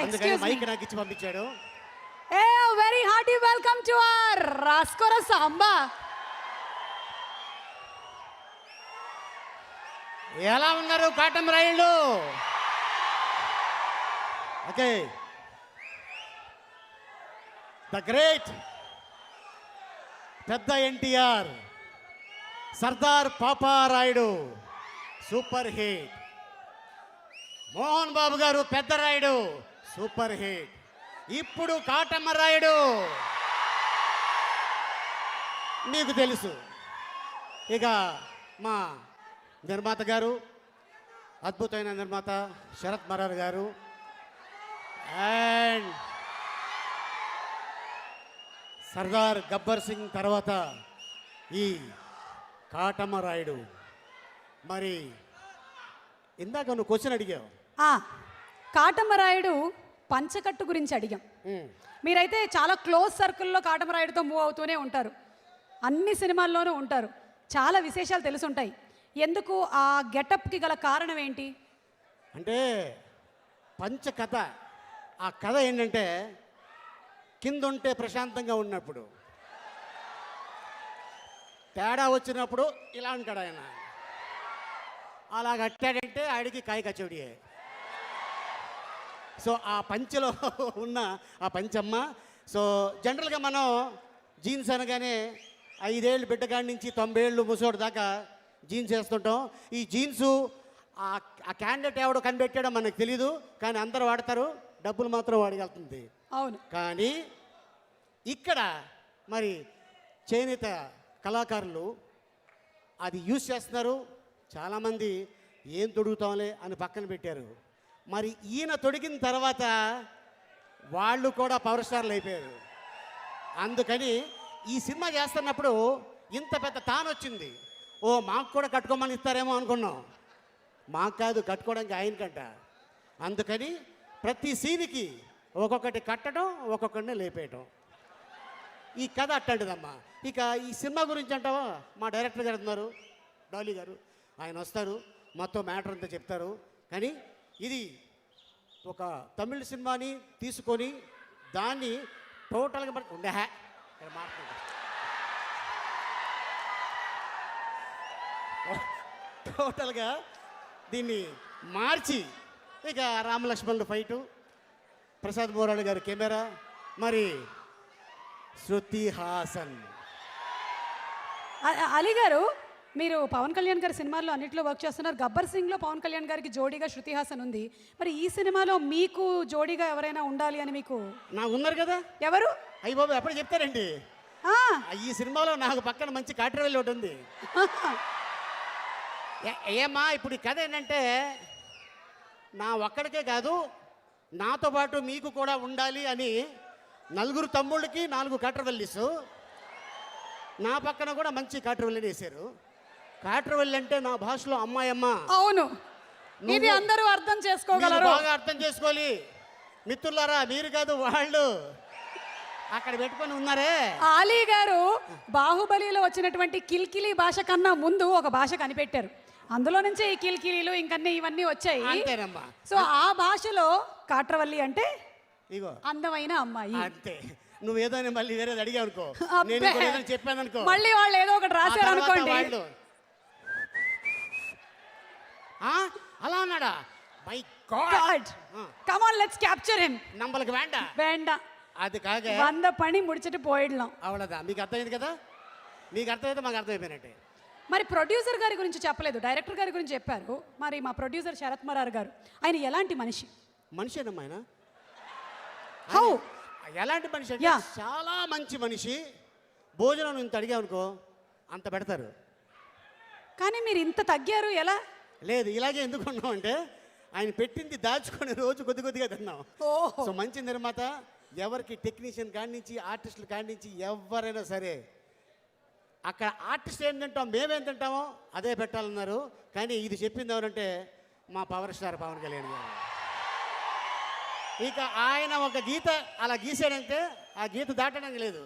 అందుకని మైక్ నాకు ఇచ్చి పంపించాడు. A very hearty welcome to our రాస్కోర సాంబా. ఎలా ఉన్నారు కాటమరాయుళ్ళు? ఓకే, ద గ్రేట్ పెద్ద ఎన్టీఆర్, సర్దార్ పాపారాయుడు సూపర్ హిట్, మోహన్ బాబు గారు పెద్ద రాయుడు సూపర్ హిట్, ఇప్పుడు కాటమరాయుడు మీకు తెలుసు. ఇక మా నిర్మాత గారు, అద్భుతమైన నిర్మాత శరత్ మరార్ గారు, అండ్ సర్దార్ గబ్బర్ సింగ్ తర్వాత ఈ కాటమరాయుడు. మరి ఇందాక నువ్వు క్వశ్చన్ అడిగావు. కాటమరాయుడు పంచకట్టు గురించి అడిగాం. మీరైతే చాలా క్లోజ్ సర్కిల్లో కాటమరాయుడుతో మూవ్ అవుతూనే ఉంటారు, అన్ని సినిమాల్లోనూ ఉంటారు, చాలా విశేషాలు తెలుసుంటాయి. ఎందుకు ఆ గెటప్కి గల కారణం ఏంటి? అంటే పంచకథ, ఆ కథ ఏంటంటే కింద ఉంటే ప్రశాంతంగా ఉన్నప్పుడు, తేడా వచ్చినప్పుడు ఇలా ఉంటాడు ఆయన. అలా కట్టాడంటే ఆడికి కాయ కచోడియే. సో ఆ పంచలో ఉన్న ఆ పంచమ్మ. సో జనరల్గా మనం జీన్స్ అనగానే 5 ఏళ్ళు బిడ్డగాడి నుంచి 90 ఏళ్ళు ముసోడు దాకా జీన్స్ వేస్తుంటాం. ఈ జీన్సు ఆ క్యాండిడేట్ ఎవడో కనిపెట్టాడో మనకు తెలీదు, కానీ అందరూ వాడతారు, డబ్బులు మాత్రం వాడగలుగుతుంది. అవును. కానీ ఇక్కడ మరి చేనేత కళాకారులు అది యూజ్ చేస్తున్నారు. చాలామంది ఏం తొడుగుతాంలే అని పక్కన పెట్టారు. మరి ఈయన తొడిగిన తర్వాత వాళ్ళు కూడా పవర్ స్టార్లు అయిపోయారు. అందుకని ఈ సినిమా చేస్తున్నప్పుడు ఇంత పెద్ద తాను వచ్చింది. ఓ మాకు కూడా కట్టుకోమని ఇస్తారేమో అనుకున్నాం. మాకు కాదు, కట్టుకోవడానికి ఆయనకంట. అందుకని ప్రతి సీన్కి ఒక్కొక్కటి కట్టడం, ఒక్కొక్కడిని లేపేయటం. ఈ కథ అట్టంటిదమ్మా. ఇక ఈ సినిమా గురించి అంటావా, మా డైరెక్టర్ గారు ఉన్నారు, డాలీ గారు, ఆయన వస్తారు, మొత్తం మ్యాటర్ అంతా చెప్తారు. కానీ ఇది ఒక తమిళ సినిమాని తీసుకొని దాన్ని టోటల్గా ఉండే మాట్లాడు టోటల్గా దీన్ని మార్చి, ఇక రామలక్ష్మణుడు ఫైటు, ప్రసాద్ బోరాడు గారు కెమెరా, మరి శృతి హాసన్. అలీ గారు, మీరు పవన్ కళ్యాణ్ గారి సినిమాల్లో అన్నింటిలో వర్క్ చేస్తున్నారు. గబ్బర్ సింగ్లో పవన్ కళ్యాణ్ గారికి జోడీగా శృతి హాసన్ ఉంది. మరి ఈ సినిమాలో మీకు జోడీగా ఎవరైనా ఉండాలి అని మీకు? నాకు ఉన్నారు కదా. ఎవరు? అయ్యి బాబు ఎప్పుడు చెప్తారండి. ఈ సినిమాలో నాకు పక్కన మంచి కాట్రవెల్లి ఒకటి ఉంది. ఏమా ఇప్పుడు ఈ కథ ఏంటంటే నా ఒక్కడికే కాదు, నాతో పాటు మీకు కూడా ఉండాలి అని 4 తమ్ముళ్ళకి 4 కాట్రవెల్లీస్, నా పక్కన కూడా మంచి కాట్రవెల్లిని వేశారు. కాట్రవెల్లి అంటే నా భాషలో అమ్మాయమ్మ. అవును, ఇది అందరూ అర్థం చేసుకోగలరు, బాగా అర్థం చేసుకోవాలి. మిత్రులారా, మీరు కాదు వాళ్ళు అక్కడ పెట్టుకొని ఉన్నారే. ఆలీ గారు బాహుబలిలో వచ్చినటువంటి కిల్కిలి భాష కన్నా ముందు ఒక భాష కనిపెట్టారు, అందులో నుంచే ఈ కిల్కిలీలు ఇంకన్నీ ఇవన్నీ వచ్చాయి. అంతేనమ్మా. సో ఆ భాషలో కాట్రవల్లి అంటే ఇగో అందమైన అమ్మాయి. అంతే. నువ్వేదో మళ్ళీ వేరేది అడిగావు అనుకో, నేను ఏదో చెప్పాను అనుకో, మళ్ళీ వాళ్ళు ఏదో ఒకటి రాశారు అనుకోండి. అలా అన్నాడా? My God, come on let's capture him. நம்மளுக்கு వేండా అది కాక 100 పని ముడిచిட்டு పోయిడலாம். అవలదా? మీకు అర్థమైంది కదా? మీకు అర్థమైతే మాకు అర్థమైపోయినట్టే. మరి ప్రొడ్యూసర్ గారి గురించి చెప్పలేదు, డైరెక్టర్ గారి గురించి చెప్పారు. మరి మా ప్రొడ్యూసర్ శరత్ మరార్ గారు, ఆయన ఎలాంటి మనిషి? మనిషేనమ్మా ఆయన. హౌ? ఎలాంటి మనిషి అంటే చాలా మంచి మనిషి. భోజనం ఇంత అడిగామనుకో అంత పెడతారు. కానీ మీరు ఇంత తగ్గారు ఎలా? లేదు, ఇలాగే ఎందుకు ఉన్నాం అంటే ఆయన పెట్టింది దాచుకొని రోజు కొద్దిగా తిన్నాం. సో మంచి నిర్మాత. ఎవరికి టెక్నీషియన్ కాడి నుంచి, ఆర్టిస్టులు కాడి నుంచి ఎవరైనా సరే, అక్కడ ఆర్టిస్ట్ ఏం తింటాం, మేమేం తింటామో అదే పెట్టాలన్నారు. కానీ ఇది చెప్పింది ఎవరంటే మా పవర్ స్టార్ పవన్ కళ్యాణ్ గారు. ఇక ఆయన ఒక గీత అలా గీసాడంటే ఆ గీత దాటడానికి లేదు.